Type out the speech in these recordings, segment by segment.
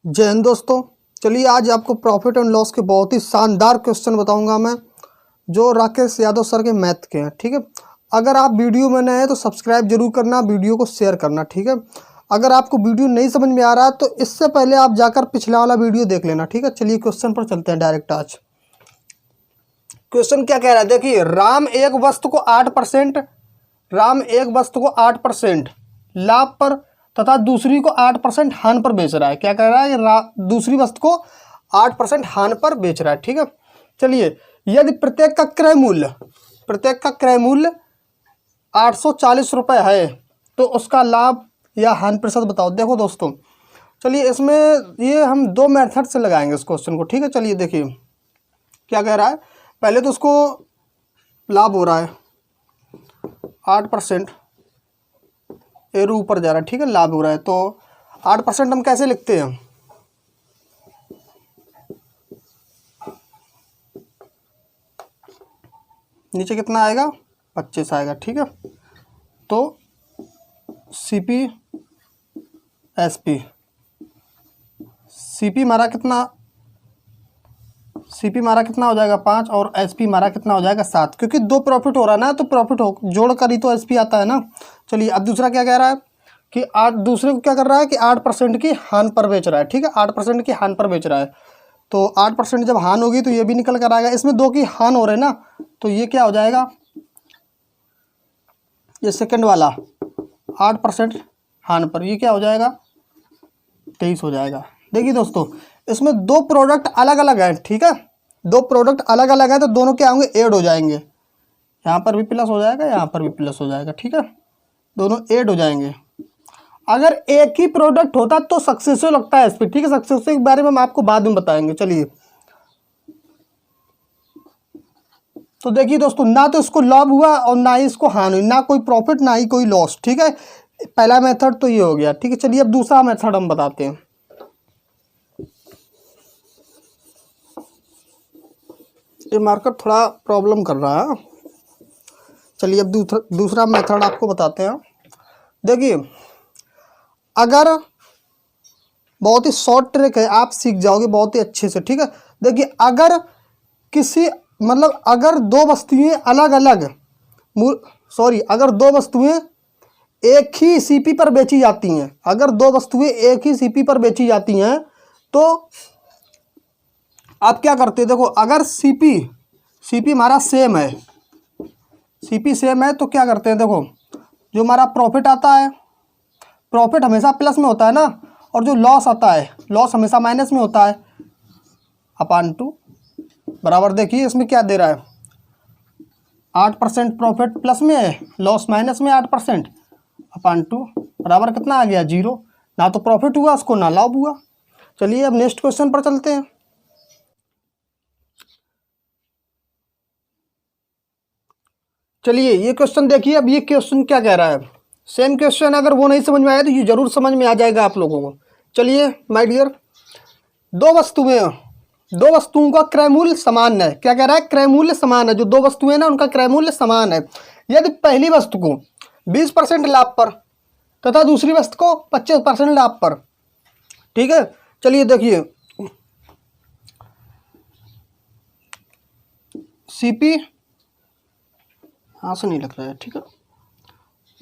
जय हिंद दोस्तों। चलिए आज आपको प्रॉफिट एंड लॉस के बहुत ही शानदार क्वेश्चन बताऊंगा मैं, जो राकेश यादव सर के मैथ के हैं। ठीक है, अगर आप वीडियो में नए हैं तो सब्सक्राइब जरूर करना, वीडियो को शेयर करना। ठीक है, अगर आपको वीडियो नहीं समझ में आ रहा है तो इससे पहले आप जाकर पिछला वाला वीडियो देख लेना। ठीक है, चलिए क्वेश्चन पर चलते हैं डायरेक्ट। आज क्वेश्चन क्या कह रहा है, देखिए। राम एक वस्तु को 8% लाभ पर तथा दूसरी को 8% हानि पर बेच रहा है। क्या कह रहा है, दूसरी वस्तु को 8% हानि पर बेच रहा है। ठीक है, चलिए। यदि प्रत्येक का क्रय मूल्य 840 रुपये है तो उसका लाभ या हानि प्रतिशत बताओ। देखो दोस्तों, चलिए इसमें ये हम दो मेथड से लगाएंगे इस क्वेश्चन को। ठीक है, चलिए देखिए क्या कह रहा है। पहले तो उसको लाभ हो रहा है 8%, एरो ऊपर जा रहा है। ठीक है, लाभ हो रहा है तो 8% हम कैसे लिखते हैं, नीचे कितना आएगा 25 आएगा। ठीक है, तो सीपी मारा कितना हो जाएगा 5 और एसपी मारा कितना हो जाएगा 7, क्योंकि दो प्रॉफिट हो रहा है ना, तो प्रॉफिट हो जोड़ कर ही तो एसपी आता है ना। चलिए अब दूसरा क्या कह रहा है कि दूसरे को क्या कर रहा है कि 8% की हानि पर बेच रहा है। ठीक है, 8% की हानि पर बेच रहा है तो 8% जब हानि होगी तो ये भी निकल कर आएगा। इसमें दो की हानि हो रहे हैं ना, तो ये क्या हो जाएगा, ये सेकंड वाला 8% हानि पर, ये क्या हो जाएगा 23 हो जाएगा। देखिए दोस्तों, इसमें दो प्रोडक्ट अलग अलग हैं। ठीक है, दो प्रोडक्ट अलग अलग हैं तो दोनों क्या होंगे, ऐड हो जाएंगे। यहाँ पर भी प्लस हो जाएगा, यहाँ पर भी प्लस हो जाएगा। ठीक है, दोनों ऐड हो जाएंगे। अगर एक ही प्रोडक्ट होता तो सक्सेसफुल लगता है इस पर। ठीक है, सक्सेसफुल के बारे में हम आपको बाद में बताएंगे। चलिए तो देखिए दोस्तों, ना तो इसको लाभ हुआ और ना ही इसको हानि हुई, ना कोई प्रॉफिट ना ही कोई लॉस। ठीक है, पहला मेथड तो ये हो गया। ठीक है, चलिए अब दूसरा मेथड हम बताते हैं। ये मार्कर थोड़ा प्रॉब्लम कर रहा है। चलिए अब दूसरा मेथड आपको बताते हैं। देखिए, अगर बहुत ही शॉर्ट ट्रिक है, आप सीख जाओगे बहुत ही अच्छे से। ठीक है, देखिए अगर अगर दो वस्तुएं अगर दो वस्तुएं एक ही सीपी पर बेची जाती हैं, तो आप क्या करते हैं, देखो अगर सीपी हमारा सेम है, तो क्या करते हैं, देखो जो हमारा प्रॉफिट आता है, प्रॉफिट हमेशा प्लस में होता है ना, और जो लॉस आता है, लॉस हमेशा माइनस में होता है, अपान 2 बराबर। देखिए इसमें क्या दे रहा है, 8% प्रॉफिट प्लस में है, लॉस माइनस में 8%, अपान 2 बराबर कितना आ गया 0। ना तो प्रॉफिट हुआ उसको, ना लाभ हुआ। चलिए अब नेक्स्ट क्वेश्चन पर चलते हैं। चलिए ये क्वेश्चन देखिए। अब ये क्वेश्चन क्या कह रहा है, सेम क्वेश्चन, अगर वो नहीं समझ में आया तो ये जरूर समझ में आ जाएगा आप लोगों को। चलिए माय डियर, दो वस्तुओं का क्रय मूल्य समान है। क्या कह रहा है, क्रय मूल्य समान है। जो दो वस्तुएं ना उनका क्रय मूल्य समान है। यदि पहली वस्तु को 20% लाभ पर तथा दूसरी वस्तु को 25% लाभ पर। ठीक है, चलिए देखिए, सीपी हाँ से नहीं लग रहा है। ठीक है,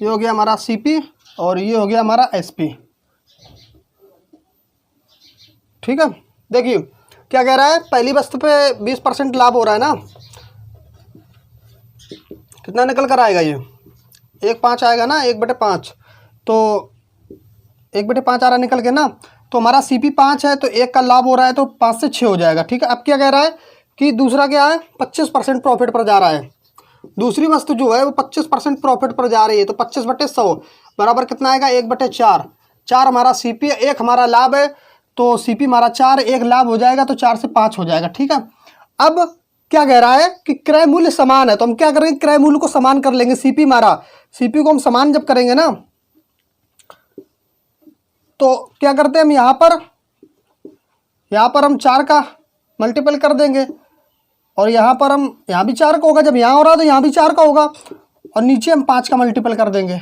ये हो गया हमारा सीपी और ये हो गया हमारा एसपी। ठीक है, देखिए क्या कह रहा है, पहली वस्तु पे 20% लाभ हो रहा है ना, कितना निकल कर आएगा, ये 1/5 आएगा ना, 1/5। तो 1/5 आ रहा निकल के ना, तो हमारा सीपी 5 है तो 1 का लाभ हो रहा है तो 5 से 6 हो जाएगा। ठीक है, अब क्या कह रहा है कि दूसरा क्या है, 25% प्रॉफिट पर जा रहा है। दूसरी वस्तु जो है वो 25% प्रॉफिट पर जा रही है, तो 25/100 बराबर कितना आएगा 1/4। 4 हमारा सीपी है, 1 हमारा लाभ है, तो सीपी हमारा 4, 1 लाभ हो जाएगा तो 4 से 5 हो जाएगा। ठीक है, अब क्या कह रहा है कि क्रय मूल्य समान है, तो हम क्या करेंगे, क्रय मूल्य को समान कर लेंगे। सीपी को हम समान जब करेंगे ना, तो क्या करते हैं हम, यहाँ पर हम 4 का मल्टीपल कर देंगे, और यहाँ भी 4 का होगा। जब यहाँ हो रहा है तो यहाँ भी 4 का होगा, और नीचे हम 5 का मल्टीपल कर देंगे,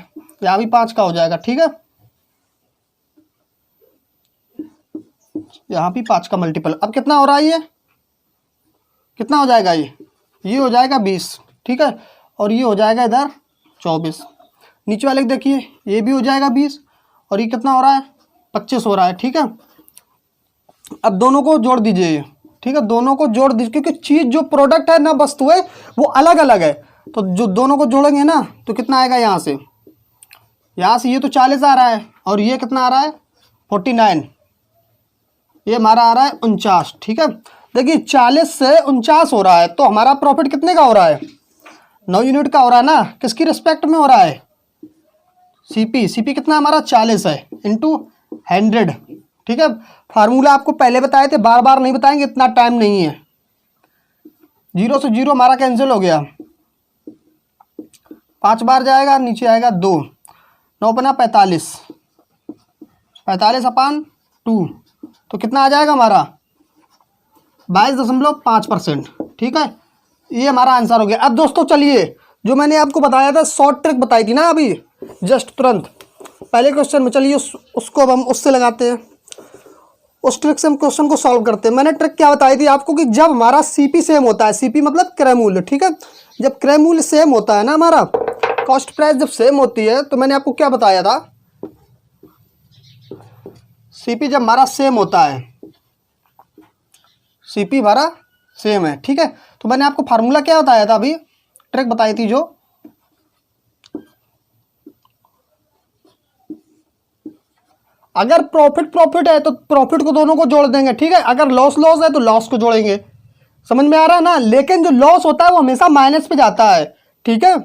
यहाँ भी 5 का हो जाएगा। ठीक है, यहाँ भी 5 का मल्टीपल। अब कितना हो रहा है, ये कितना हो जाएगा, ये हो जाएगा 20, ठीक है, और ये हो जाएगा इधर 24। नीचे वाले देखिए, ये भी हो जाएगा 20 और ये कितना हो रहा है, 25 हो रहा है, ठीक है। अब दोनों को जोड़ दीजिए, ठीक है, दोनों को जोड़ दीजिए, क्योंकि चीज़ जो प्रोडक्ट है ना, वस्तु है, वो अलग अलग है। तो जो दोनों को जोड़ेंगे ना तो कितना आएगा, यहाँ से ये तो 40 आ रहा है और ये कितना आ रहा है 49, ये हमारा आ रहा है 49, ठीक है। देखिए 40 से 49 हो रहा है, तो हमारा प्रॉफिट कितने का हो रहा है, 9 यूनिट का हो रहा है ना। किसकी रिस्पेक्ट में हो रहा है, सीपी कितना हमारा 40 है इंटू 100, ठीक है। फार्मूला आपको पहले बताए थे, बार बार नहीं बताएंगे, इतना टाइम नहीं है। 0 से 0 हमारा कैंसिल हो गया, 5 बार जाएगा, नीचे आएगा 2, 9 बना 45, 45/2, तो कितना आ जाएगा हमारा 22.5%, ठीक है। ये हमारा आंसर हो गया। अब दोस्तों चलिए, जो मैंने आपको बताया था, शॉर्ट ट्रिक बताई थी ना अभी जस्ट तुरंत पहले क्वेश्चन में, चलिए उसको अब हम उससे लगाते हैं, उस ट्रिक से हम क्वेश्चन को सॉल्व करते हैं। मैंने ट्रिक क्या बताई थी आपको कि जब हमारा सीपी सेम होता है, सीपी मतलब क्रय मूल्य, ठीक है, जब क्रय मूल्य सेम होता है ना, हमारा कॉस्ट प्राइस जब सेम होती है, तो मैंने आपको क्या बताया था, सीपी जब हमारा सेम होता है, सीपी हमारा सेम है, ठीक है, तो मैंने आपको फार्मूला क्या बताया था, अभी ट्रिक बताई थी जो, अगर प्रॉफिट है तो प्रॉफिट को दोनों को जोड़ देंगे, ठीक है, अगर लॉस है तो लॉस को जोड़ेंगे, समझ में आ रहा है ना। लेकिन जो लॉस होता है वो हमेशा माइनस पे जाता है, ठीक है।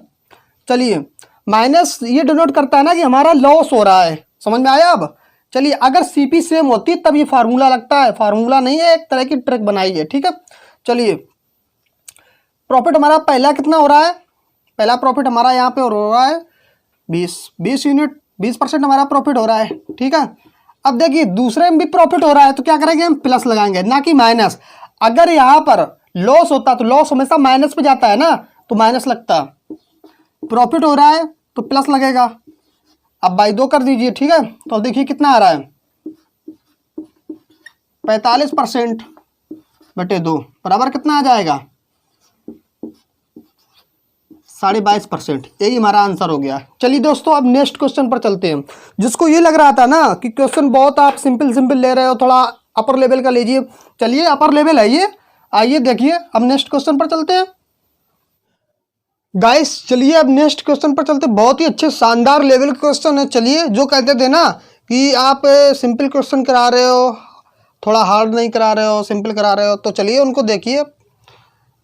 चलिए माइनस ये डिनोट करता है ना कि हमारा लॉस हो रहा है, समझ में आया। अब चलिए, अगर सीपी सेम होती तब ये फार्मूला लगता है, फार्मूला नहीं है, एक तरह की ट्रिक बनाई है, ठीक है। चलिए प्रॉफिट हमारा पहला कितना हो रहा है, पहला प्रॉफिट हमारा यहाँ पे हो रहा है 20 यूनिट, 20% हमारा प्रॉफिट हो रहा है, ठीक है। अब देखिए दूसरे में भी प्रॉफिट हो रहा है, तो क्या करेंगे हम, प्लस लगाएंगे ना कि माइनस। अगर यहाँ पर लॉस होता तो लॉस हमेशा माइनस पे जाता है ना, तो माइनस लगता, प्रॉफिट हो रहा है तो प्लस लगेगा। अब बाई 2 कर दीजिए, ठीक है, तो देखिए कितना आ रहा है 45% बटे 2 बराबर कितना आ जाएगा 22.5%, यही हमारा आंसर हो गया। चलिए दोस्तों अब नेक्स्ट क्वेश्चन पर चलते हैं। जिसको ये लग रहा था ना कि क्वेश्चन बहुत आप सिंपल ले रहे हो, थोड़ा अपर लेवल का लीजिए, चलिए अपर लेवल है ये, आइए देखिए। अब नेक्स्ट क्वेश्चन पर चलते हैं गाइस, चलिए अब नेक्स्ट क्वेश्चन पर चलते हैं। बहुत ही अच्छे शानदार लेवल क्वेश्चन है। चलिए, जो कहते थे ना कि आप सिंपल क्वेश्चन करा रहे हो, थोड़ा हार्ड नहीं करा रहे हो, सिंपल करा रहे हो, तो चलिए उनको देखिए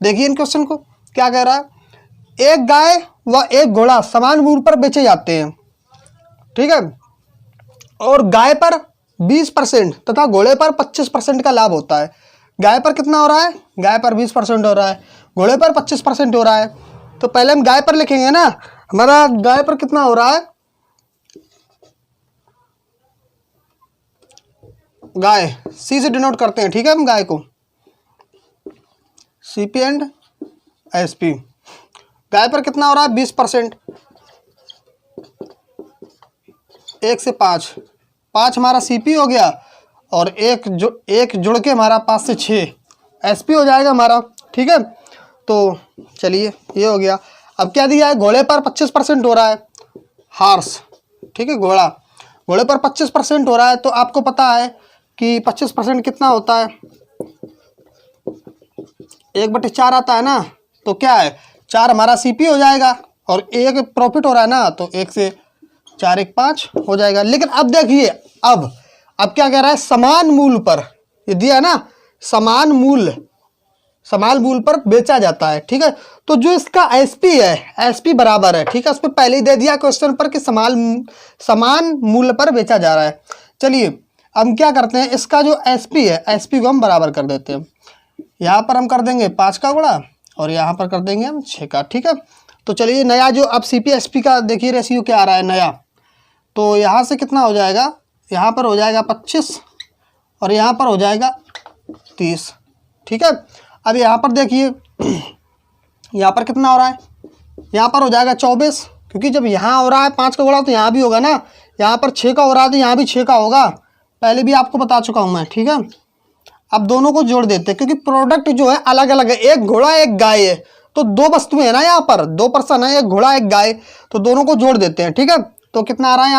इन क्वेश्चन को क्या कह रहा है। एक गाय व एक घोड़ा समान मूल्य पर बेचे जाते हैं, ठीक है, और गाय पर 20% तथा घोड़े पर 25% का लाभ होता है। गाय पर कितना हो रहा है, गाय पर 20% हो रहा है, घोड़े पर 25% हो रहा है। तो पहले हम गाय पर लिखेंगे ना, हमारा गाय पर कितना हो रहा है, गाय सी से डिनोट करते हैं, ठीक है, हम गाय को सीपी एंड एसपी। गाय पर कितना हो रहा है 20%, 1 से 5 हमारा सीपी हो गया, और एक जुड़ के हमारा 5 से 6 एसपी हो जाएगा हमारा, ठीक है। तो चलिए ये हो गया। अब क्या दिया है, घोड़े पर 25% हो रहा है, हार्स, ठीक है, घोड़े पर 25% हो रहा है। तो आपको पता है कि 25% कितना होता है, 1/4 आता है ना, तो क्या है 4 हमारा सीपी हो जाएगा, और 1 प्रॉफिट हो रहा है ना, तो 1 से 4 1 5 हो जाएगा। लेकिन अब देखिए, अब क्या कह रहा है, समान मूल्य पर, ये दिया ना, समान मूल्य पर बेचा जाता है, ठीक है। तो जो इसका एसपी है, एसपी बराबर है, ठीक है, उस पर पहले ही दे दिया क्वेश्चन पर कि समान मूल्य पर बेचा जा रहा है। चलिए हम क्या करते हैं, इसका जो एसपी है, एसपी को हम बराबर कर देते हैं। यहाँ पर हम कर देंगे 5 का गुणा, और यहाँ पर कर देंगे हम 6 का, ठीक है। तो चलिए नया जो अब सीपी एसपी का देखिए रेशियो क्या आ रहा है नया, तो यहाँ से कितना हो जाएगा, यहाँ पर हो जाएगा 25 और यहाँ पर हो जाएगा 30, ठीक है। अब यहाँ पर देखिए, यहाँ पर कितना हो रहा है, यहाँ पर हो जाएगा 24, क्योंकि जब यहाँ हो रहा है 5 का गुणा तो यहाँ भी होगा ना, यहाँ पर 6 का हो रहा है तो यहाँ भी 6 का होगा, पहले भी आपको बता चुका हूँ मैं, ठीक है। अब दोनों को जोड़ देते हैं क्योंकि प्रोडक्ट जो है अलग अलग है, एक घोड़ा एक गाय है, तो दो वस्तुएं है ना, यहाँ पर दो पर्सन है, एक घोड़ा एक गाय, तो दोनों को जोड़ देते हैं। ठीक है, तो कितना आ रहा है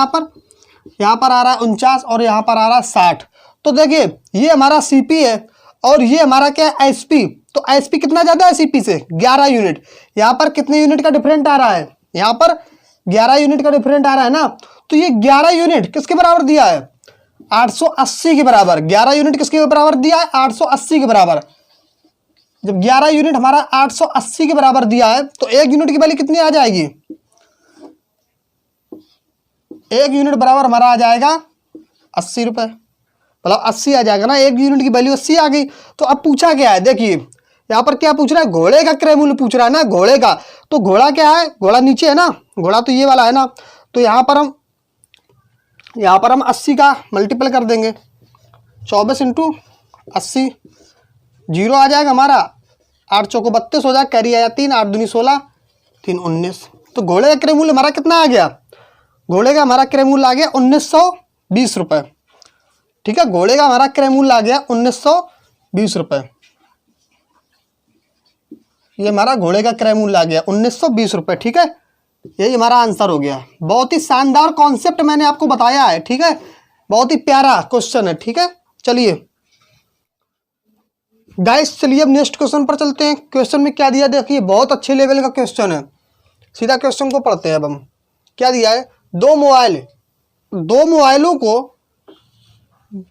यहाँ पर आ रहा है 49 और यहाँ पर आ रहा है 60। तो देखिए ये हमारा सीपी है और ये हमारा क्या है एसपी। तो एसपी कितना ज्यादा है सीपी से 11 यूनिट। यहाँ पर कितने यूनिट का डिफरेंट आ रहा है, यहाँ पर 11 यूनिट का डिफरेंट आ रहा है ना। तो ये 11 यूनिट किसके बराबर दिया है 880 के बराबर। 11 यूनिट किसके बराबर दिया है 880 के बराबर। जब 11 यूनिट हमारा 880 के बराबर दिया है तो एक यूनिट की वैल्यू कितनी आ जाएगी, एक यूनिट बराबर हमारा आ जाएगा 80 रुपए, मतलब 80 आ जाएगा ना, एक यूनिट की वैल्यू 80 आ गई। तो अब पूछा क्या है, देखिए यहाँ पर क्या पूछ रहा है, घोड़े का क्रय मूल्य पूछ रहा है ना, घोड़े का। तो घोड़ा क्या है, घोड़ा नीचे है ना, घोड़ा तो ये वाला है ना। तो यहाँ पर हम 80 का मल्टीपल कर देंगे, 24 इंटू 80, 0 आ जाएगा हमारा, 8 चौको 32 हो जाएगा, कैरी आया 3, 8 दूनी 16, 3 19। तो घोड़े का क्रय मूल्य हमारा कितना आ गया, घोड़े का हमारा क्रय मूल्य आ गया 1920 रुपये। ठीक है, घोड़े का हमारा क्रय मूल्य आ गया 1920 रुपये। ये हमारा घोड़े का क्रय मूल्य आ गया 1920 रुपये। ठीक है, यही हमारा आंसर हो गया। बहुत ही शानदार कॉन्सेप्ट मैंने आपको बताया है। ठीक है, बहुत ही प्यारा क्वेश्चन है। ठीक है, चलिए गाइस, चलिए अब नेक्स्ट क्वेश्चन पर चलते हैं। क्वेश्चन में क्या दिया, देखिए बहुत अच्छे लेवल का क्वेश्चन है। सीधा क्वेश्चन को पढ़ते हैं। अब हम क्या दिया है, दो मोबाइलों को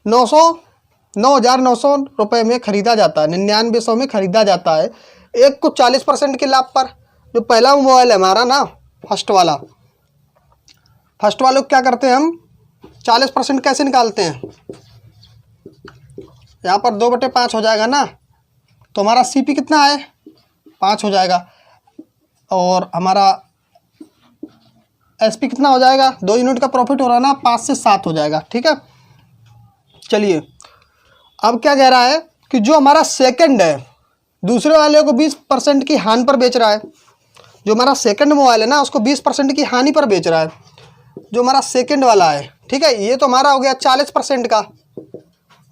9,900 रुपये में खरीदा जाता है, 9900 में खरीदा जाता है। एक को 40% के लाभ पर। जो पहला मोबाइल है हमारा ना, फर्स्ट वाले को क्या करते हैं हम 40% कैसे निकालते हैं, यहाँ पर 2/5 हो जाएगा ना। तो हमारा सीपी कितना है 5 हो जाएगा और हमारा एसपी कितना हो जाएगा, 2 यूनिट का प्रॉफिट हो रहा है ना, 5 से 7 हो जाएगा। ठीक है, चलिए अब क्या कह रहा है कि जो हमारा सेकंड है दूसरे वाले को 20% की हानि पर बेच रहा है। जो हमारा सेकंड मोबाइल है ना उसको 20% की हानि पर बेच रहा है, जो हमारा सेकंड वाला है। ठीक है, ये तो हमारा हो गया 40% का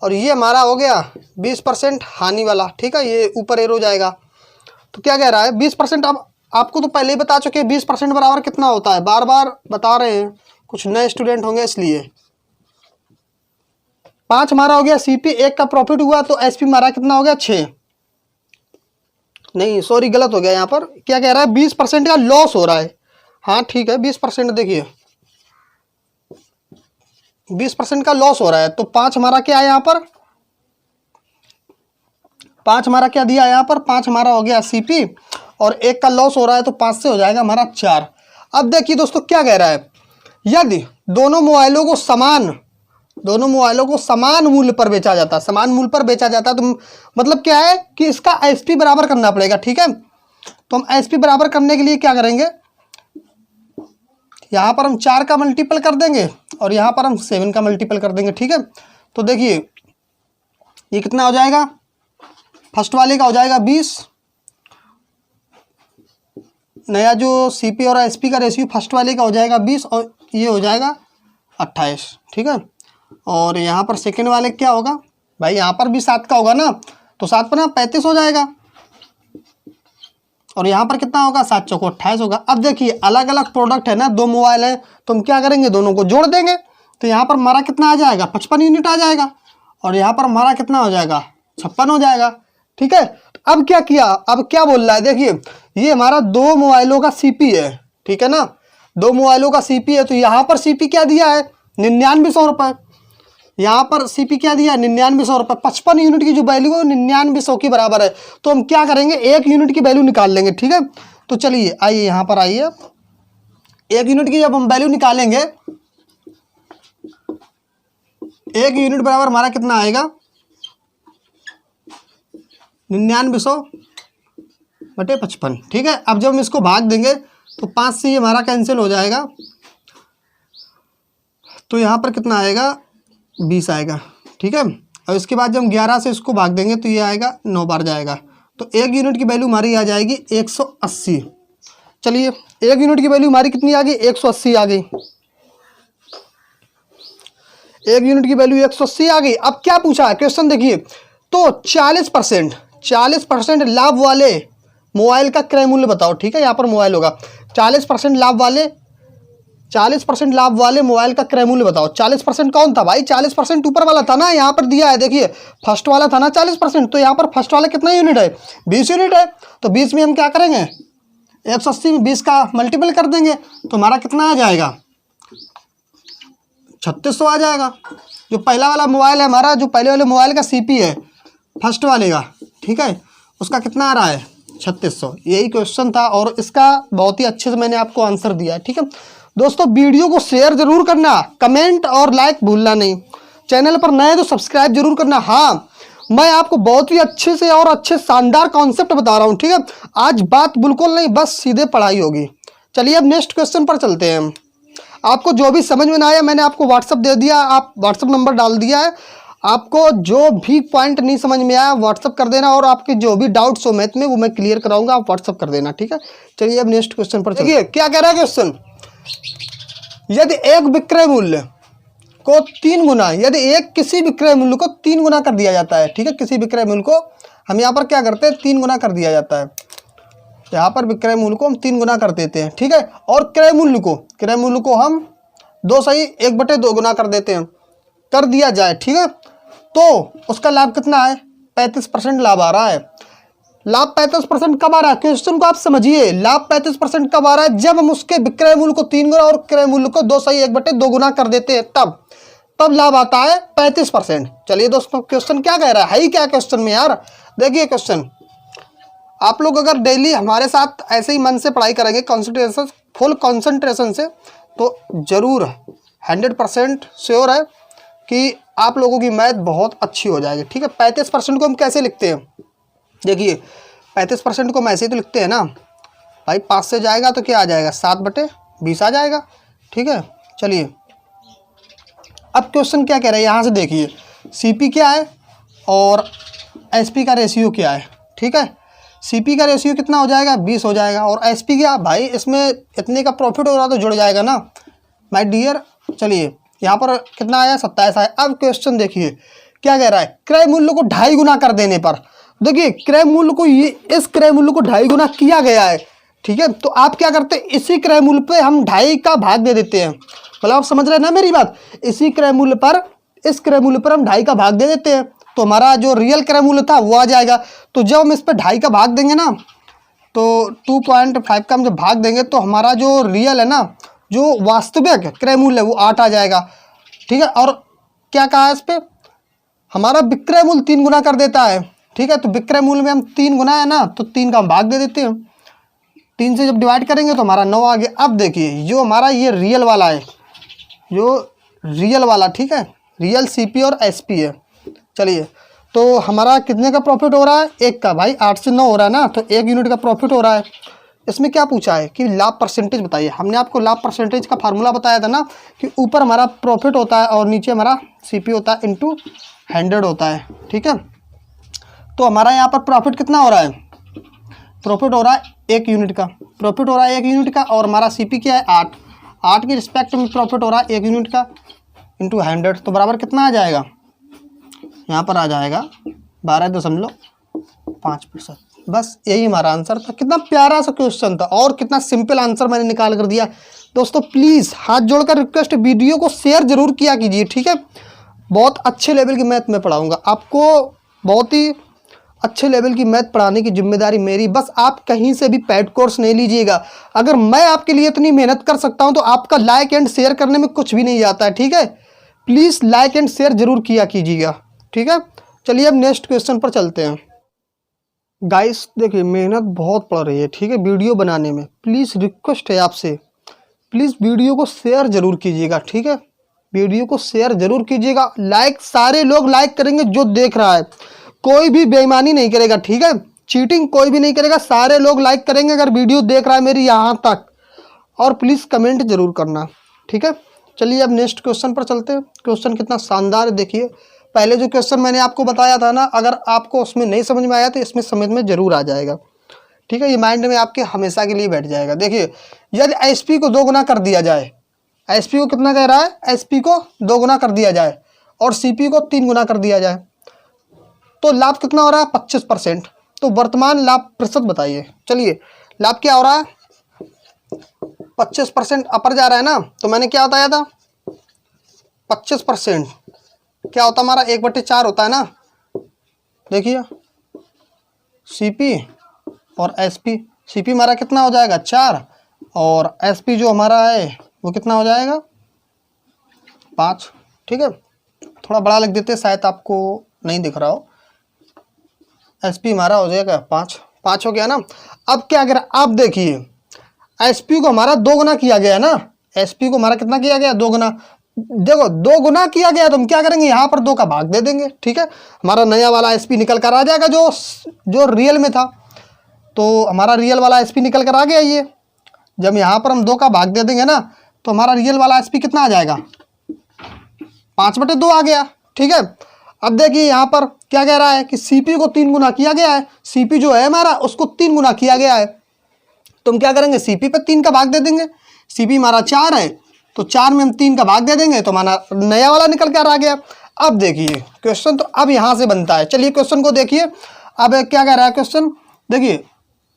और ये हमारा हो गया 20% हानि वाला। ठीक है, ये ऊपर एरो जाएगा। तो क्या कह रहा है 20%। अब आपको तो पहले ही बता चुके हैं 20% बराबर कितना होता है, बार बार बता रहे हैं, कुछ नए स्टूडेंट होंगे इसलिए। 5 हमारा हो गया सीपी, 1 का प्रॉफिट हुआ तो एसपी हमारा कितना हो गया 6। नहीं सॉरी गलत हो गया, यहाँ पर क्या कह रहा है 20% का लॉस हो रहा है। हाँ ठीक है 20%, देखिए 20% का लॉस हो रहा है। तो 5 हमारा क्या है यहाँ पर, 5 हमारा क्या दिया यहाँ पर, 5 हमारा हो गया सीपी और 1 का लॉस हो रहा है तो 5 से हो जाएगा हमारा 4। अब देखिए दोस्तों क्या कह रहा है, यदि दोनों मोबाइलों को समान मूल्य पर बेचा जाता है, समान मूल्य पर बेचा जाता है, तो मतलब क्या है कि इसका एसपी बराबर करना पड़ेगा। ठीक है, तो हम एसपी बराबर करने के लिए क्या करेंगे, यहाँ पर हम 4 का मल्टीपल कर देंगे और यहाँ पर हम 7 का मल्टीपल कर देंगे। ठीक है, तो देखिए ये कितना हो जाएगा, फर्स्ट वाले का हो जाएगा 20, नया जो सीपी और एसपी का रेशियो फर्स्ट वाले का हो जाएगा 20 और ये हो जाएगा 28। ठीक है, और यहाँ पर सेकंड वाले क्या होगा भाई, यहाँ पर भी 7 का होगा ना, तो 7 पर ना 35 हो जाएगा और यहाँ पर कितना होगा 7 चौको 28 होगा। अब देखिए अलग अलग प्रोडक्ट है ना, 2 मोबाइल है, तो हम क्या करेंगे दोनों को जोड़ देंगे। तो यहाँ पर हमारा कितना आ जाएगा 55 यूनिट आ जाएगा और यहाँ पर हमारा कितना हो जाएगा 56 हो जाएगा। ठीक है, अब क्या किया, अब क्या बोल रहा है, देखिए ये हमारा 2 मोबाइलों का सीपी है। ठीक है ना, 2 मोबाइलों का सीपी है, तो यहाँ पर सीपी क्या दिया है 9900 रुपये, यहाँ पर सीपी क्या दिया है 9900 रुपये। 55 यूनिट की जो वैल्यू है 9900 के बराबर है। तो हम क्या करेंगे 1 यूनिट की वैल्यू निकाल लेंगे। ठीक है, तो चलिए आइए यहाँ पर आइए, 1 यूनिट की जब हम वैल्यू निकालेंगे, 1 यूनिट बराबर हमारा कितना आएगा 9900/55। ठीक है, अब जब हम इसको भाग देंगे तो 5 से ये हमारा कैंसिल हो जाएगा, तो यहाँ पर कितना आएगा 20 आएगा। ठीक है, और इसके बाद जब हम 11 से इसको भाग देंगे तो ये आएगा 9 बार जाएगा, तो 1 यूनिट की वैल्यू हमारी आ जाएगी 180। चलिए 1 यूनिट की वैल्यू हमारी कितनी आ गई 180 आ गई, 1 यूनिट की वैल्यू 180 आ गई। अब क्या पूछा है क्वेश्चन देखिए, तो 40% लाभ वाले मोबाइल का क्रय मूल्य बताओ। ठीक है, यहाँ पर मोबाइल होगा 40% लाभ वाले मोबाइल का क्रय मूल्य बताओ। 40% कौन था भाई? 40% ऊपर वाला था ना, यहाँ पर दिया है देखिए, फर्स्ट वाला था ना 40%, तो यहाँ पर फर्स्ट वाला कितना यूनिट है? 20 यूनिट है। तो 20 में हम क्या करेंगे? 180 में 20 का मल्टीपल कर देंगे तो हमारा कितना आ जाएगा? 3600 आ जाएगा। जो पहला वाला मोबाइल है हमारा, जो पहले वाले मोबाइल का सीपी है फर्स्ट वाले का, ठीक है, उसका कितना आ रहा है? 3600। यही क्वेश्चन था और इसका बहुत ही अच्छे से मैंने आपको आंसर दिया है। ठीक है दोस्तों, वीडियो को शेयर जरूर करना, कमेंट और लाइक भूलना नहीं। चैनल पर नए तो सब्सक्राइब जरूर करना। हाँ, मैं आपको बहुत ही अच्छे से और अच्छे शानदार कॉन्सेप्ट बता रहा हूँ। ठीक है, आज बात बिल्कुल नहीं, बस सीधे पढ़ाई होगी। चलिए अब नेक्स्ट क्वेश्चन पर चलते हैं। आपको जो भी समझ में ना आया, मैंने आपको व्हाट्सअप दे दिया, आप व्हाट्सअप नंबर डाल दिया है। आपको जो भी पॉइंट नहीं समझ में आया व्हाट्सअप कर देना, और आपके जो भी डाउट्स हो मैथ में वो मैं क्लियर कराऊंगा, आप व्हाट्सअप कर देना। ठीक है, चलिए अब नेक्स्ट क्वेश्चन पर चलिए। क्या कह रहा है क्वेश्चन? यदि एक विक्रय मूल्य को 3 गुना, यदि एक किसी विक्रय मूल्य को 3 गुना कर दिया जाता है। ठीक है, किसी विक्रय मूल्य को हम यहाँ पर क्या करते हैं? 3 गुना कर दिया जाता है। यहाँ पर विक्रय मूल्य को हम 3 गुना कर देते हैं। ठीक है, और क्रय मूल्य को हम 2 गुना कर देते हैं, कर दिया जाए। ठीक है, तो उसका लाभ कितना है? 35% लाभ आ रहा है। लाभ 35% कब आ रहा है? क्वेश्चन को आप समझिए, लाभ 35% कब आ रहा है? जब हम उसके विक्रय मूल्य को 3 गुना और क्रय मूल्य को 2 गुना कर देते हैं, तब लाभ आता है 35%। चलिए दोस्तों, क्वेश्चन क्या कह रहा है ही क्या क्वेश्चन में यार? देखिए क्वेश्चन, आप लोग अगर डेली हमारे साथ ऐसे ही मन से पढ़ाई करेंगे, कंसंट्रेशन, फुल कंसंट्रेशन से, तो जरूर 100% श्योर है कि आप लोगों की मैथ बहुत अच्छी हो जाएगी। ठीक है, 35% को हम कैसे लिखते हैं? देखिए 35% को हम ऐसे ही तो लिखते हैं ना भाई, 5 से जाएगा तो क्या आ जाएगा? 7/20 आ जाएगा। ठीक है, चलिए अब क्वेश्चन क्या कह रहा है यहाँ से देखिए, सीपी क्या है और एसपी का रेशियो क्या है। ठीक है, सीपी का रेशियो कितना हो जाएगा? 20 हो जाएगा, और एसपी क्या भाई, इसमें इतने का प्रॉफिट हो रहा तो जुड़ जाएगा ना माय डियर। चलिए यहाँ पर कितना आया? 27 आया। अब क्वेश्चन देखिए क्या कह रहा है? क्रय मूल्य को 2.5 गुना कर देने पर, देखिए क्रय मूल्य को, इस क्रय मूल्य को 2.5 गुना किया गया है। ठीक है, तो आप क्या करते हैं? इसी क्रय मूल्य पे हम 2.5 का भाग दे देते हैं। मतलब आप समझ रहे हैं ना मेरी बात? इसी क्रय मूल्य पर, इस क्रय मूल्य पर हम 2.5 का भाग दे देते हैं, तो हमारा जो रियल क्रय मूल्य था वो आ जाएगा। तो जब हम इस पर 2.5 का भाग देंगे ना, तो 2.5 का हम जब भाग देंगे तो हमारा जो रियल है ना, जो वास्तविक क्रय मूल्य है वो 8 आ जाएगा। ठीक है, और क्या कहा है इस पर? हमारा विक्रय मूल्य 3 गुना कर देता है। ठीक है, तो विक्रय मूल्य में हम 3 गुना है ना, तो 3 का हम भाग दे देते हैं। 3 से जब डिवाइड करेंगे तो हमारा 9 आ गया। अब देखिए जो हमारा ये रियल वाला है, जो रियल वाला, ठीक है, रियल सीपी और एसपी है। चलिए, तो हमारा कितने का प्रॉफिट हो रहा है? 1 का। भाई 8 से 9 हो रहा है ना, तो 1 यूनिट का प्रॉफिट हो रहा है। इसमें क्या पूछा है कि लाभ परसेंटेज बताइए। हमने आपको लाभ परसेंटेज का फार्मूला बताया था ना, कि ऊपर हमारा प्रॉफिट होता है और नीचे हमारा सीपी होता है इंटू 100 होता है। ठीक है, तो हमारा यहाँ पर प्रॉफिट कितना हो रहा है? प्रॉफिट हो रहा है 1 यूनिट का, प्रॉफिट हो रहा है 1 यूनिट का, और हमारा सीपी क्या है? 8 के रिस्पेक्ट में प्रॉफिट हो रहा है 1 यूनिट का इंटू 100, तो बराबर कितना आ जाएगा? यहाँ पर आ जाएगा 12.5%। बस यही हमारा आंसर था। कितना प्यारा सा क्वेश्चन था और कितना सिंपल आंसर मैंने निकाल कर दिया। दोस्तों प्लीज़ हाथ जोड़कर रिक्वेस्ट, वीडियो को शेयर जरूर किया कीजिए। ठीक है, बहुत अच्छे लेवल की मैथ में पढ़ाऊँगा आपको, बहुत ही अच्छे लेवल की मैथ पढ़ाने की जिम्मेदारी मेरी। बस आप कहीं से भी पेड कोर्स नहीं लीजिएगा। अगर मैं आपके लिए इतनी मेहनत कर सकता हूं तो आपका लाइक एंड शेयर करने में कुछ भी नहीं जाता है। ठीक है, प्लीज़ लाइक एंड शेयर जरूर किया कीजिएगा। ठीक है, चलिए अब नेक्स्ट क्वेश्चन पर चलते हैं। गाइस देखिए मेहनत बहुत पड़ रही है, ठीक है, वीडियो बनाने में। प्लीज़ रिक्वेस्ट है आपसे, प्लीज़ वीडियो को शेयर जरूर कीजिएगा। ठीक है, वीडियो को शेयर जरूर कीजिएगा। लाइक सारे लोग लाइक करेंगे जो देख रहा है, कोई भी बेईमानी नहीं करेगा। ठीक है, चीटिंग कोई भी नहीं करेगा, सारे लोग लाइक करेंगे अगर वीडियो देख रहा है मेरी यहाँ तक। और प्लीज़ कमेंट जरूर करना। ठीक है, चलिए अब नेक्स्ट क्वेश्चन पर चलते हैं। क्वेश्चन कितना शानदार है देखिए। पहले जो क्वेश्चन मैंने आपको बताया था ना, अगर आपको उसमें नहीं समझ में आया तो इसमें समझ में जरूर आ जाएगा। ठीक है, ये माइंड में आपके हमेशा के लिए बैठ जाएगा। देखिए, यदि एसपी को 2 गुना कर दिया जाए, एसपी को कितना कह रहा है? एसपी को 2 गुना कर दिया जाए और सीपी को 3 गुना कर दिया जाए, तो लाभ कितना हो रहा है 25%। तो वर्तमान लाभ प्रतिशत बताइए। चलिए लाभ क्या हो रहा है 25% अपर जा रहा है ना, तो मैंने क्या बताया था 25% क्या होता है हमारा 1/4 होता है ना। देखिए सीपी और एसपी, सीपी हमारा कितना हो जाएगा 4 और एसपी जो हमारा है वो कितना हो जाएगा 5। ठीक है, थोड़ा बड़ा लिख देते शायद आपको नहीं दिख रहा हो। एसपी हमारा हो जाएगा 5 हो गया ना। अब क्या करें, आप देखिए एसपी को हमारा 2 गुना किया गया ना, एसपी को हमारा कितना किया गया 2 गुना। देखो 2 गुना किया गया तो हम क्या करेंगे यहाँ पर 2 का भाग दे देंगे। ठीक है, हमारा नया वाला एसपी निकल कर आ जाएगा जो जो रियल में था। तो हमारा रियल वाला एसपी निकल कर आ गया। ये जब यहाँ पर हम 2 का भाग दे देंगे ना तो हमारा रियल वाला एसपी कितना आ जाएगा 5/2 आ गया। ठीक है, अब देखिए यहाँ पर क्या कह रहा है कि सीपी को 3 गुना किया गया है। सीपी जो है हमारा उसको 3 गुना किया गया है, तो हम क्या करेंगे सीपी पे 3 का भाग दे देंगे। सीपी हमारा 4 है तो 4 में हम 3 का भाग दे देंगे तो हमारा नया वाला निकल कर आ गया। अब देखिए क्वेश्चन तो अब यहाँ से बनता है। चलिए क्वेश्चन को देखिए, अब क्या कह रहा है क्वेश्चन। देखिए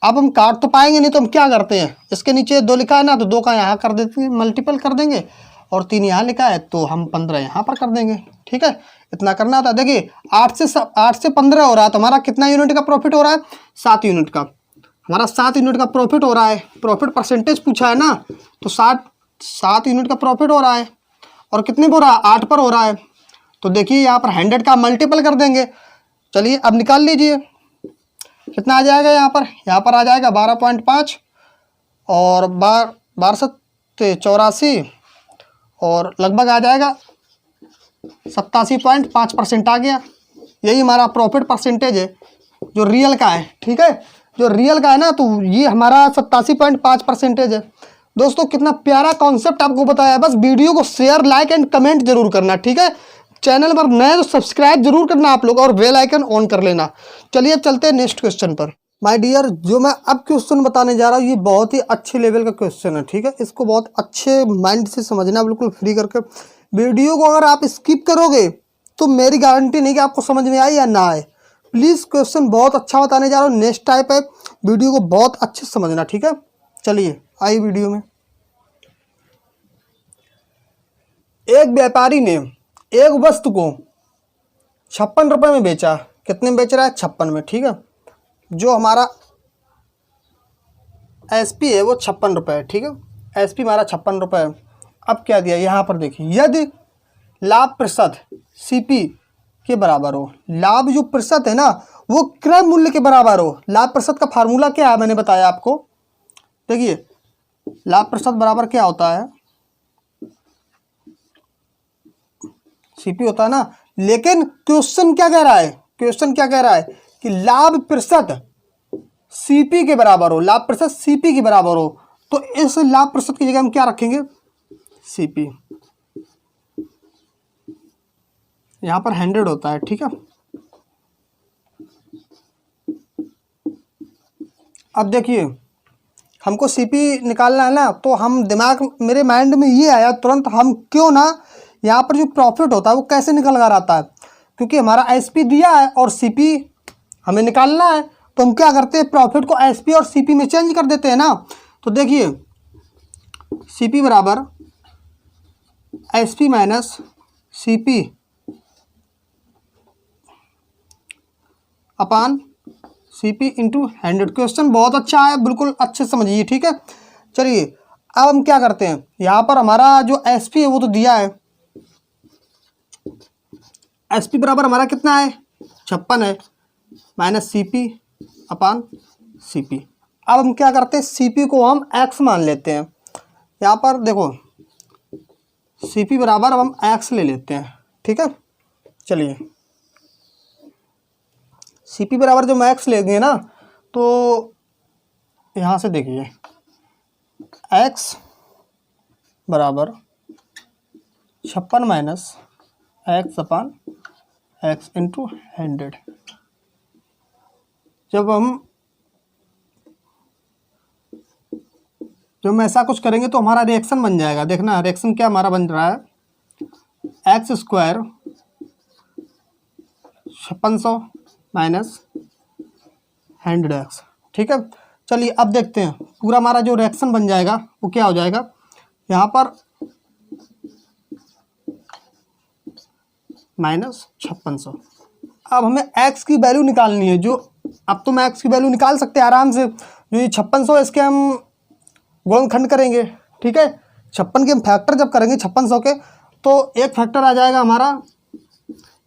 अब हम काट तो पाएंगे नहीं, तो हम क्या करते हैं इसके नीचे 2 लिखा है ना तो 2 का यहाँ कर देते हैं मल्टीपल कर देंगे और 3 यहाँ लिखा है तो हम 15 यहाँ पर कर देंगे। ठीक है, इतना करना था। देखिए 8 से 15 हो रहा है तो हमारा कितना यूनिट का प्रॉफिट हो रहा है 7 यूनिट का। हमारा 7 यूनिट का प्रॉफिट हो रहा है। प्रॉफिट परसेंटेज पूछा है ना तो 7 यूनिट का प्रॉफिट हो रहा है और कितने पर हो रहा है 8 पर हो रहा है। तो देखिए यहाँ पर 100 का मल्टीपल कर देंगे। चलिए अब निकाल लीजिए कितना आ जाएगा। यहाँ पर आ जाएगा 12.5 और 12 से 84 और लगभग आ जाएगा 87.5% आ गया। यही हमारा प्रॉफिट परसेंटेज है जो रियल का है। ठीक है, जो रियल का है ना तो ये हमारा 87.5% है। दोस्तों कितना प्यारा कॉन्सेप्ट आपको बताया है। बस वीडियो को शेयर लाइक एंड कमेंट जरूर करना। ठीक है, चैनल पर नए तो सब्सक्राइब जरूर करना आप लोग और बेल आइकन ऑन कर लेना। चलिए अब चलते हैं नेक्स्ट क्वेश्चन पर। माय डियर जो मैं अब क्वेश्चन बताने जा रहा हूँ ये बहुत ही अच्छे लेवल का क्वेश्चन है। ठीक है, इसको बहुत अच्छे माइंड से समझना, बिल्कुल फ्री करके। वीडियो को अगर आप स्किप करोगे तो मेरी गारंटी नहीं कि आपको समझ में आए या ना आए। प्लीज़ क्वेश्चन बहुत अच्छा बताने जा रहा हूँ, नेक्स्ट टाइप है, वीडियो को बहुत अच्छे से समझना। ठीक है, चलिए आइए वीडियो में। एक व्यापारी ने एक वस्तु को 56 रुपये में बेचा। कितने में बेच रहा है 56 में। ठीक है, जो हमारा एसपी है वो 56 रुपये है। ठीक है, एसपी हमारा 56 रुपये है। अब क्या दिया यहाँ पर देखिए, यदि लाभ प्रतिशत सीपी के बराबर हो, लाभ जो प्रतिशत है ना वो क्रय मूल्य के बराबर हो। लाभ प्रतिशत का फार्मूला क्या है मैंने बताया आपको। देखिए लाभ प्रतिशत बराबर क्या होता है सीपी होता है ना। लेकिन क्वेश्चन क्या कह रहा है, क्वेश्चन क्या कह रहा है कि लाभ प्रतिशत सीपी के बराबर हो, लाभ प्रतिशत सीपी के बराबर हो। तो इस लाभ प्रतिशत की जगह हम क्या रखेंगे सीपी। यहां पर 100 होता है। ठीक है, अब देखिए हमको सीपी निकालना है ना तो हम मेरे माइंड में ये आया तुरंत, हम क्यों ना यहाँ पर जो प्रॉफिट होता है वो कैसे निकल कर आता है। क्योंकि हमारा एसपी दिया है और सीपी हमें निकालना है तो हम क्या करते हैं प्रॉफिट को एसपी और सीपी में चेंज कर देते हैं ना। तो देखिए सीपी बराबर एसपी माइनस सीपी अपान सीपी इंटू 100। क्वेश्चन बहुत अच्छा है, बिल्कुल अच्छे से समझिए। ठीक है, चलिए अब हम क्या करते हैं, यहाँ पर हमारा जो एसपी है वो तो दिया है। एसपी बराबर हमारा कितना है 56 है माइनस सीपी अपान सीपी। अब हम क्या करते हैं सीपी को हम एक्स मान लेते हैं। यहाँ पर देखो सीपी बराबर अब हम एक्स ले लेते हैं। ठीक है, चलिए सीपी बराबर जो हम एक्स लेंगे ना तो यहाँ से देखिए एक्स बराबर 56 माइनस एक्स अपान एक्स इंटू 100। जब हम ऐसा कुछ करेंगे तो हमारा रिएक्शन बन जाएगा। देखना रिएक्शन क्या हमारा बन रहा है, एक्स स्क्वायर 5600 माइनस 100x। ठीक है, चलिए अब देखते हैं पूरा हमारा जो रिएक्शन बन जाएगा वो क्या हो जाएगा। यहाँ पर -5600। अब हमें x की वैल्यू निकालनी है, जो अब तो मैं x की वैल्यू निकाल सकते हैं आराम से। जो ये 5600 इसके हम गुणनखंड करेंगे। ठीक है, 56 के हम फैक्टर जब करेंगे 5600 के, तो एक फैक्टर आ जाएगा हमारा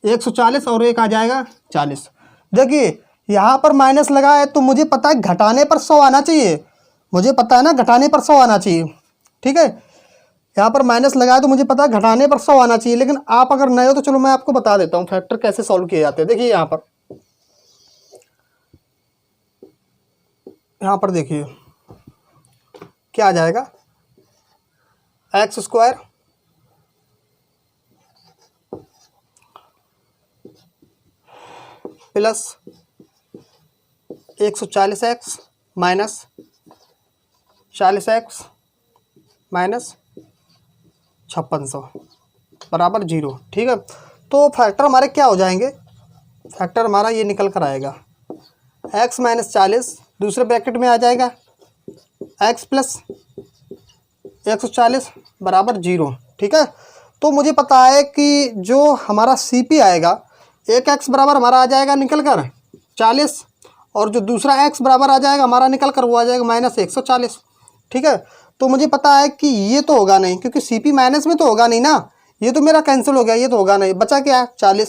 140 और एक आ जाएगा 40। देखिए यहाँ पर माइनस लगा है तो मुझे पता है घटाने पर 100 आना चाहिए, मुझे पता है ना घटाने पर 100 आना चाहिए। ठीक है, यहाँ पर माइनस लगा है तो मुझे पता है घटाने पर 100 आना चाहिए। लेकिन आप अगर नए हो तो चलो मैं आपको बता देता हूँ फैक्टर कैसे सॉल्व किए जाते हैं। देखिए यहाँ पर देखिए क्या आ जाएगा, x² plus 140x minus 40x minus 5600 बराबर 0। ठीक है, तो फैक्टर हमारे क्या हो जाएंगे, फैक्टर हमारा ये निकल कर आएगा x माइनस 40 दूसरे ब्रैकेट में आ जाएगा x प्लस 140 बराबर 0। ठीक है, तो मुझे पता है कि जो हमारा CP आएगा, एक x बराबर हमारा आ जाएगा निकल कर 40 और जो दूसरा x बराबर आ जाएगा हमारा निकल कर वो आ जाएगा -140। ठीक है, तो मुझे पता है कि ये तो होगा नहीं क्योंकि CP माइनस में तो होगा नहीं ना, ये तो मेरा कैंसिल हो गया, ये तो होगा नहीं, बचा क्या है 40।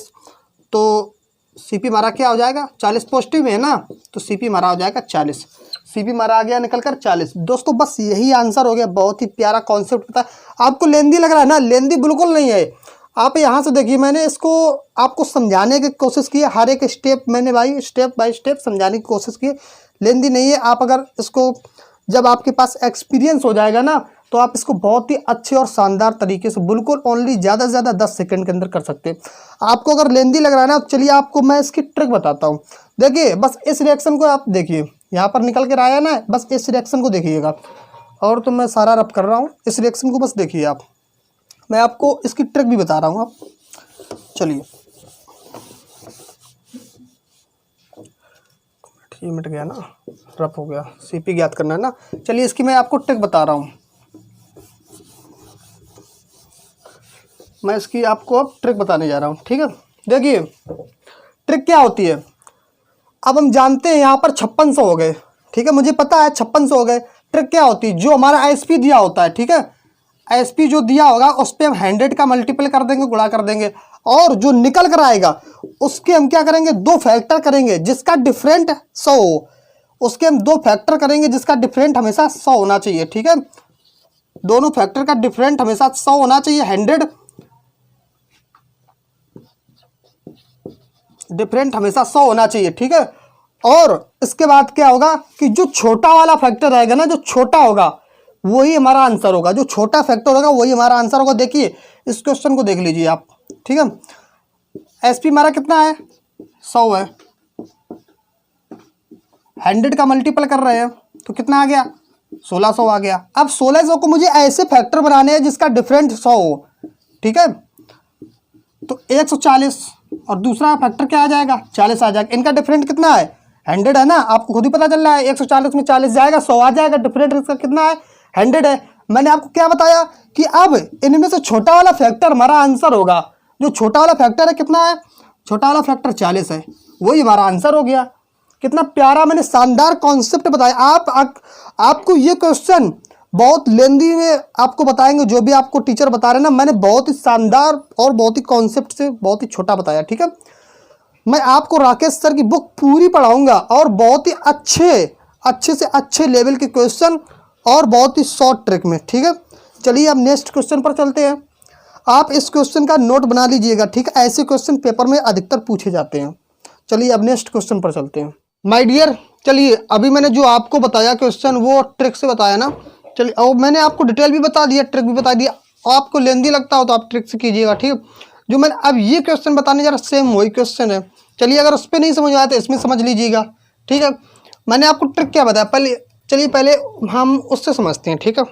तो CP हमारा क्या हो जाएगा, 40 पॉजिटिव में है ना, तो CP हमारा हो जाएगा 40। CP हमारा आ गया निकल कर 40। दोस्तों बस यही आंसर हो गया, बहुत ही प्यारा कॉन्सेप्ट था। आपको लेंदी लग रहा है ना, लेंदी बिल्कुल नहीं है। आप यहाँ से देखिए, मैंने इसको आपको समझाने की कोशिश की है, हर एक स्टेप मैंने भाई स्टेप बाय स्टेप समझाने की कोशिश की है, लेंदी नहीं है। आप अगर इसको जब आपके पास एक्सपीरियंस हो जाएगा ना, तो आप इसको बहुत ही अच्छे और शानदार तरीके से बिल्कुल ओनली ज़्यादा से ज़्यादा 10 सेकंड के अंदर कर सकते हैं। आपको अगर लेंदी लग रहा है ना, चलिए आपको मैं इसकी ट्रिक बताता हूँ। देखिए बस इस रिएक्शन को आप देखिए, यहाँ पर निकल कर आया ना, बस इस रिएक्शन को देखिएगा। और तो मैं सारा रब कर रहा हूँ, इस रिएक्शन को बस देखिए आप, मैं आपको इसकी ट्रिक भी बता रहा हूँ। आप चलिए, ये मिट गया ना, रफ हो गया, CP ज्ञात करना है ना। चलिए इसकी मैं आपको ट्रिक बता रहा हूँ, मैं इसकी आपको अब ट्रिक बताने जा रहा हूँ। ठीक है, देखिए ट्रिक क्या होती है। अब हम जानते हैं यहाँ पर 5600 हो गए। ठीक है, मुझे पता है 5600 हो गए। ट्रिक क्या होती है, जो हमारा SP दिया होता है, ठीक है, SP जो दिया होगा उस पर हम 100 का मल्टीपल कर देंगे, गुणा कर देंगे, और जो निकल कर आएगा उसके हम क्या करेंगे, 2 फैक्टर करेंगे जिसका डिफरेंट 100 हो। उसके हम 2 फैक्टर करेंगे जिसका डिफरेंट हमेशा 100 होना चाहिए। ठीक है, दोनों फैक्टर का डिफरेंट हमेशा 100 होना चाहिए, 100 डिफरेंट हमेशा 100 होना चाहिए। ठीक है, और इसके बाद क्या होगा कि जो छोटा वाला फैक्टर रहेगा ना, जो छोटा होगा वही हमारा आंसर होगा, जो छोटा फैक्टर होगा वही हमारा आंसर होगा। देखिए इस क्वेश्चन को देख लीजिए आप। ठीक है, SP हमारा कितना है, 100 है, 100 का मल्टीपल कर रहे हैं तो कितना आ गया, 1600 आ गया। अब 1600 को मुझे ऐसे फैक्टर बनाने हैं जिसका डिफरेंट 100 हो। ठीक है, तो 140 और दूसरा फैक्टर क्या आ जाएगा, 40 आ जाएगा। इनका डिफरेंट कितना है, 100 है ना, आपको खुद ही पता चल रहा है। 140 में 40 जाएगा, 100 आ जाएगा, डिफरेंट इसका कितना है, 100 है। मैंने आपको क्या बताया कि अब इनमें से छोटा वाला फैक्टर हमारा आंसर होगा। जो छोटा वाला फैक्टर है कितना है, छोटा वाला फैक्टर 40 है, वही हमारा आंसर हो गया। कितना प्यारा मैंने शानदार कॉन्सेप्ट बताया। आपको ये क्वेश्चन बहुत लेंदी में आपको बताएंगे, जो भी आपको टीचर बता रहे हैं ना, मैंने बहुत ही शानदार और बहुत ही कॉन्सेप्ट से बहुत ही छोटा बताया। ठीक है, मैं आपको राकेश सर की बुक पूरी पढ़ाऊंगा और बहुत ही अच्छे से अच्छे लेवल के क्वेश्चन और बहुत ही शॉर्ट ट्रिक में। ठीक है, चलिए अब नेक्स्ट क्वेश्चन पर चलते हैं। आप इस क्वेश्चन का नोट बना लीजिएगा। ठीक है, ऐसे क्वेश्चन पेपर में अधिकतर पूछे जाते हैं। चलिए अब नेक्स्ट क्वेश्चन पर चलते हैं माय डियर। चलिए अभी मैंने जो आपको बताया क्वेश्चन वो ट्रिक से बताया ना, चलिए और मैंने आपको डिटेल भी बता दिया, ट्रिक भी बता दिया। आपको लेंदी लगता हो तो आप ट्रिक से कीजिएगा। ठीक है, जो मैंने अब ये क्वेश्चन बताने जा रहा सेम वही क्वेश्चन है। चलिए अगर उस पर नहीं समझ आया तो इसमें समझ लीजिएगा। ठीक है, मैंने आपको ट्रिक क्या बताया पहले, चलिए पहले हम उससे समझते हैं। ठीक है,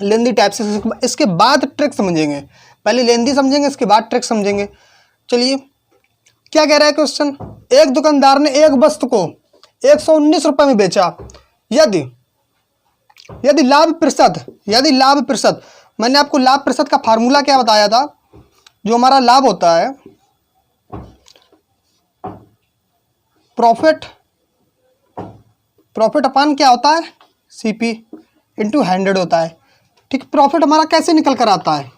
लेंदी टाइप से, इसके बाद ट्रिक समझेंगे। पहले लेंदी समझेंगे, इसके बाद ट्रिक समझेंगे। चलिए क्या कह रहा है क्वेश्चन, एक दुकानदार ने एक वस्तु को 119 रुपये में बेचा, यदि लाभ प्रतिशत, मैंने आपको लाभ प्रतिशत का फार्मूला क्या बताया था, जो हमारा लाभ होता है प्रॉफिट अपान क्या होता है, सीपी इंटू 100 होता है। ठीक, प्रॉफिट हमारा कैसे निकल कर आता है,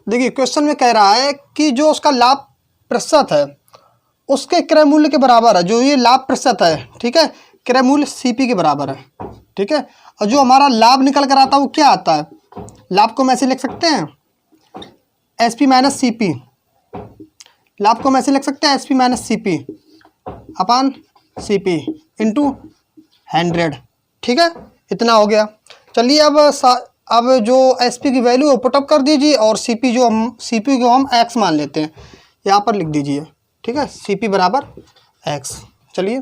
देखिए क्वेश्चन में कह रहा है कि जो उसका लाभ प्रतिशत है उसके क्रय मूल्य के बराबर है, जो ये लाभ प्रतिशत है, ठीक है, क्रय मूल्य सीपी के बराबर है, ठीक है। और जो हमारा लाभ निकल कर आता है वो क्या आता है, लाभ को हम ऐसे लिख सकते हैं एसपी माइनस सीपी, लाभ को हम ऐसे लिख सकते हैं एसपी माइनस सीपी अपान सीपी इंटू 100, ठीक है, इतना हो गया। चलिए अब जो एसपी की वैल्यू है पुटअप कर दीजिए और सीपी को हम एक्स मान लेते हैं, यहाँ पर लिख दीजिए, ठीक है, सीपी बराबर एक्स। चलिए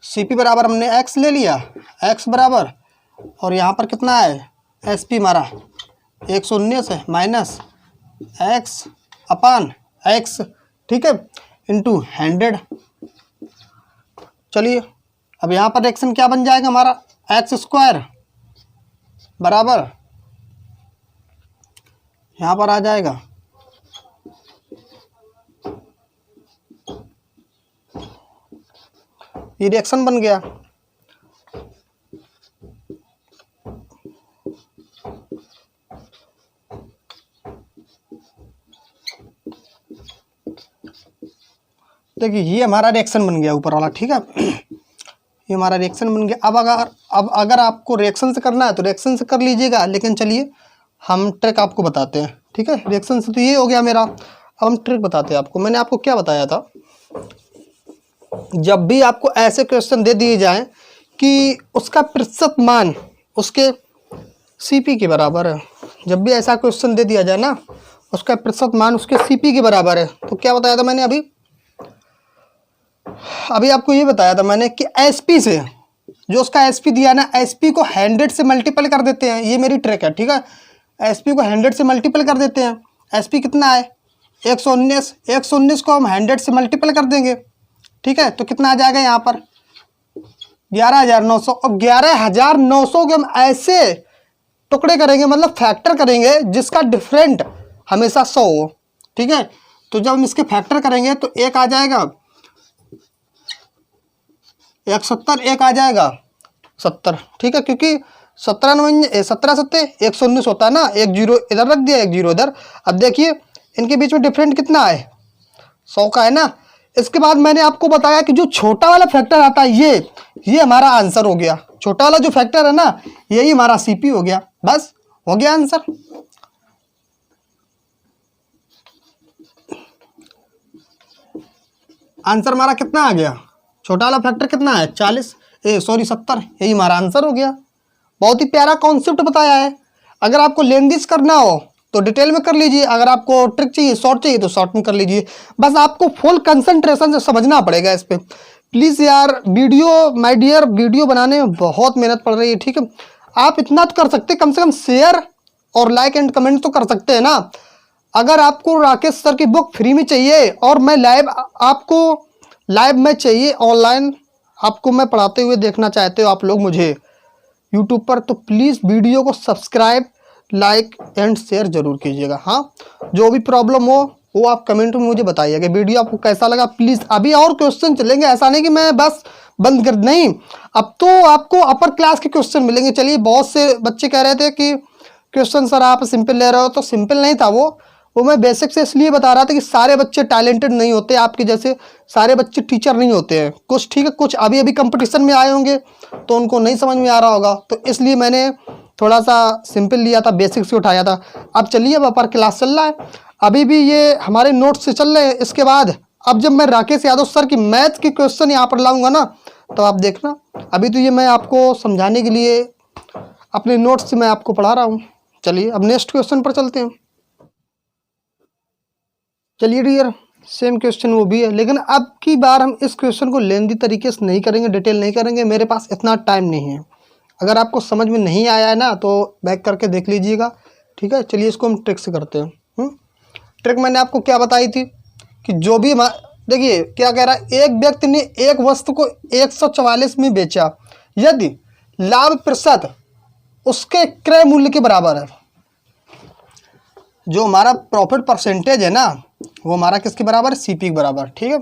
सीपी बराबर हमने एक्स ले लिया, एक्स बराबर, और यहाँ पर कितना है एसपी हमारा 119 है माइनस एक्स अपान एक्स, ठीक है, इंटू 100। चलिए अब यहाँ पर रिएक्शन क्या बन जाएगा हमारा, एक्स स्क्वायर बराबर यहाँ पर आ जाएगा ये रिएक्शन बन गया। देखिए ये हमारा रिएक्शन बन गया ऊपर वाला, ठीक है, ये हमारा रिएक्शन बन गया। अब अगर आपको रिएक्शन से करना है तो रिएक्शन से कर लीजिएगा, लेकिन चलिए हम ट्रिक आपको बताते हैं, ठीक है। रिएक्शन से तो ये हो गया मेरा, अब हम ट्रिक बताते हैं आपको। मैंने आपको क्या बताया था, जब भी आपको ऐसे क्वेश्चन दे दिए जाएं कि उसका प्रतिशत मान उसके सीपी के बराबर है, जब भी ऐसा क्वेश्चन दे दिया जाए ना उसका प्रतिशत मान उसके सीपी के बराबर है, तो क्या बताया था मैंने अभी आपको ये बताया था मैंने कि एसपी से जो उसका एसपी दिया ना, एसपी को 100 से मल्टीपल कर देते हैं, ये मेरी ट्रिक है, ठीक है। एसपी को 100 से मल्टीपल कर देते हैं, एसपी कितना है 119 को हम 100 से मल्टीपल कर देंगे, ठीक है, तो कितना आ जाएगा यहाँ पर 11,900। और 11,900 के हम ऐसे टुकड़े करेंगे, मतलब फैक्टर करेंगे जिसका डिफरेंट हमेशा 100 हो, ठीक है। तो जब हम इसके फैक्टर करेंगे तो एक आ जाएगा 170, एक आ जाएगा 70, ठीक है, क्योंकि 17 सत्ते 119 होता है ना, एक जीरो इधर रख दिया एक जीरो इधर। अब देखिए इनके बीच में डिफरेंट कितना है 100 का है ना। इसके बाद मैंने आपको बताया कि जो छोटा वाला फैक्टर आता है ये हमारा आंसर हो गया, छोटा वाला जो फैक्टर है ना यही हमारा सीपी हो गया, बस हो गया आंसर। आंसर हमारा कितना आ गया, छोटा वाला फैक्टर कितना है 70, यही हमारा आंसर हो गया। बहुत ही प्यारा कॉन्सेप्ट बताया है। अगर आपको लेंदिस करना हो तो डिटेल में कर लीजिए, अगर आपको ट्रिक चाहिए शॉर्ट चाहिए तो शॉर्ट में कर लीजिए, बस आपको फुल कंसंट्रेशन से समझना पड़ेगा इस पर। प्लीज़ यार माय डियर वीडियो बनाने में बहुत मेहनत पड़ रही है, ठीक है। आप इतना तो कर सकते, कम से कम शेयर और लाइक एंड कमेंट तो कर सकते हैं ना। अगर आपको राकेश सर की बुक फ्री में चाहिए और मैं लाइव में चाहिए ऑनलाइन, आपको मैं पढ़ाते हुए देखना चाहते हो आप लोग मुझे यूट्यूब पर, तो प्लीज़ वीडियो को सब्सक्राइब लाइक एंड शेयर जरूर कीजिएगा। हाँ, जो भी प्रॉब्लम हो वो आप कमेंट में मुझे बताइएगा। वीडियो आपको कैसा लगा प्लीज़। अभी और क्वेश्चन चलेंगे, ऐसा नहीं कि मैं बस बंद कर, नहीं, अब तो आपको अपर क्लास के क्वेश्चन मिलेंगे। चलिए बहुत से बच्चे कह रहे थे कि क्वेश्चन सर आप सिंपल ले रहे हो, तो सिंपल नहीं था वो मैं बेसिक से इसलिए बता रहा था कि सारे बच्चे टैलेंटेड नहीं होते, आपके जैसे सारे बच्चे टीचर नहीं होते हैं, कुछ ठीक है, कुछ अभी कंपटीशन में आए होंगे तो उनको नहीं समझ में आ रहा होगा, तो इसलिए मैंने थोड़ा सा सिंपल लिया था, बेसिक से उठाया था। अब चलिए अब अपर क्लास चल रहा है, अभी भी ये हमारे नोट्स से चल रहे हैं। इसके बाद अब जब मैं राकेश यादव सर की मैथ के क्वेश्चन यहाँ पर लाऊंगा ना तो आप देखना। अभी तो ये मैं आपको समझाने के लिए अपने नोट्स से मैं आपको पढ़ा रहा हूँ। चलिए अब नेक्स्ट क्वेश्चन पर चलते हैं। चलिए डियर सेम क्वेश्चन वो भी है, लेकिन अब की बार हम इस क्वेश्चन को लेंदी तरीके से नहीं करेंगे, डिटेल नहीं करेंगे, मेरे पास इतना टाइम नहीं है। अगर आपको समझ में नहीं आया है ना तो बैक करके देख लीजिएगा, ठीक है। चलिए इसको हम ट्रिक से करते हैं। ट्रिक मैंने आपको क्या बताई थी कि जो भी देखिए क्या कह रहा है, एक व्यक्ति ने एक वस्तु को 144 में बेचा यदि लाभ प्रतिशत उसके क्रय मूल्य के बराबर है। जो हमारा प्रॉफिट परसेंटेज है ना वो हमारा किसके बराबर है, सीपी के बराबर। ठीक है,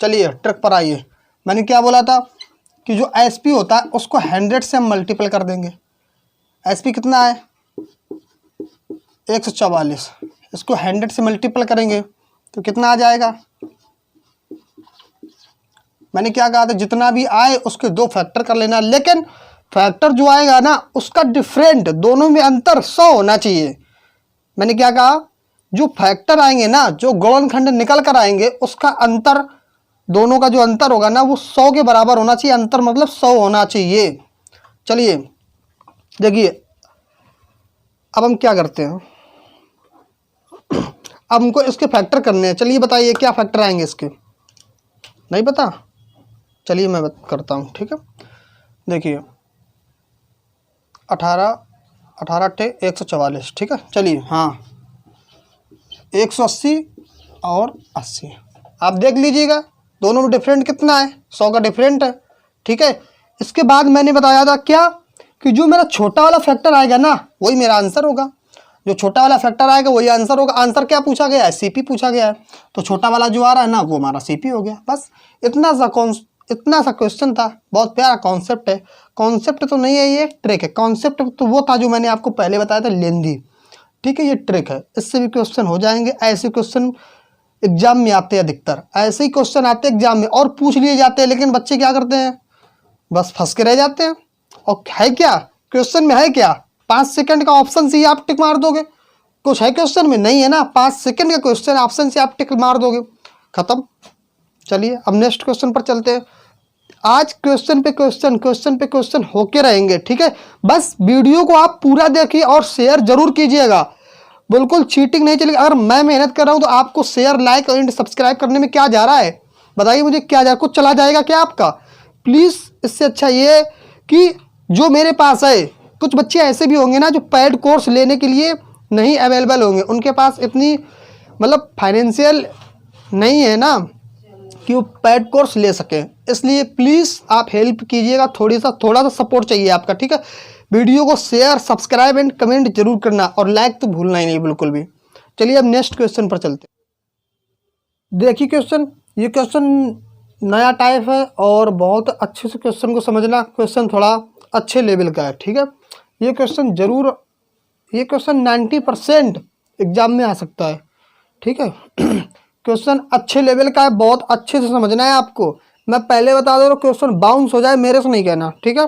चलिए ट्रिक पर आइए। मैंने क्या बोला था कि जो एसपी होता है उसको 100 से हम मल्टीपल कर देंगे। एसपी कितना है 144, इसको 100 से मल्टीपल करेंगे तो कितना आ जाएगा। मैंने क्या कहा था, जितना भी आए उसके 2 फैक्टर कर लेना, लेकिन फैक्टर जो आएगा ना उसका डिफरेंट, दोनों में अंतर 100 होना चाहिए। मैंने क्या कहा, जो फैक्टर आएंगे ना, जो गुणनखंड निकल कर आएंगे उसका अंतर, दोनों का जो अंतर होगा ना वो 100 के बराबर होना चाहिए। अंतर मतलब 100 होना चाहिए। चलिए देखिए अब हम क्या करते हैं, अब हमको इसके फैक्टर करने हैं। चलिए बताइए क्या फैक्टर आएंगे इसके, नहीं पता, चलिए मैं करता हूँ। ठीक है, देखिए 18 144। ठीक है, चलिए हाँ 180 और 80 आप देख लीजिएगा दोनों में डिफरेंट कितना है, 100 का डिफरेंट है। ठीक है, इसके बाद मैंने बताया था क्या कि जो मेरा छोटा वाला फैक्टर आएगा ना वही मेरा आंसर होगा। जो छोटा वाला फैक्टर आएगा वही आंसर होगा। आंसर क्या पूछा गया है, सीपी पूछा गया है, तो छोटा वाला जो आ रहा है ना वो हमारा सीपी हो गया। बस इतना सा क्वेश्चन था, बहुत प्यारा कॉन्सेप्ट है। कॉन्सेप्ट तो नहीं है, ये ट्रिक है। कॉन्सेप्ट तो वो था जो मैंने आपको पहले बताया था, लेंदी। ठीक है, ये ट्रिक है, इससे भी क्वेश्चन हो जाएंगे। ऐसे क्वेश्चन एग्जाम में आते हैं, अधिकतर ऐसे ही क्वेश्चन आते हैं एग्जाम में और पूछ लिए जाते हैं, लेकिन बच्चे क्या करते हैं, बस फंस के रह जाते हैं। और है क्या क्वेश्चन में, है क्या 5 सेकंड का ऑप्शन से ही आप टिक मार दोगे, कुछ है क्वेश्चन में नहीं है ना, 5 सेकंड का क्वेश्चन, ऑप्शन से आप टिक मार दोगे, खत्म। चलिए अब नेक्स्ट क्वेश्चन पर चलते हैं। आज क्वेश्चन पे क्वेश्चन होके रहेंगे। ठीक है, बस वीडियो को आप पूरा देखिए और शेयर जरूर कीजिएगा, बिल्कुल चीटिंग नहीं चलेगी। अगर मैं मेहनत कर रहा हूं तो आपको शेयर, लाइक और सब्सक्राइब करने में क्या जा रहा है, बताइए मुझे, क्या जा, कुछ चला जाएगा क्या आपका? प्लीज़ इससे अच्छा ये कि जो मेरे पास है, कुछ बच्चे ऐसे भी होंगे ना जो पेड कोर्स लेने के लिए नहीं अवेलेबल होंगे, उनके पास इतनी मतलब फाइनेंशियल नहीं है ना कि वो पेड कोर्स ले सकें, इसलिए प्लीज़ आप हेल्प कीजिएगा, थोड़ा सा सपोर्ट चाहिए आपका। ठीक है, वीडियो को शेयर, सब्सक्राइब एंड कमेंट जरूर करना और लाइक तो भूलना ही नहीं बिल्कुल भी। चलिए अब नेक्स्ट क्वेश्चन पर चलते हैं। देखिए क्वेश्चन, ये क्वेश्चन नया टाइप है और बहुत अच्छे से क्वेश्चन को समझना, क्वेश्चन थोड़ा अच्छे लेवल का है। ठीक है, ये क्वेश्चन जरूर, ये क्वेश्चन 90% एग्जाम में आ सकता है। ठीक है, क्वेश्चन अच्छे लेवल का है, बहुत अच्छे से समझना है आपको। मैं पहले बता दे रहा हूँ, क्वेश्चन बाउंस हो जाए मेरे से नहीं कहना। ठीक है,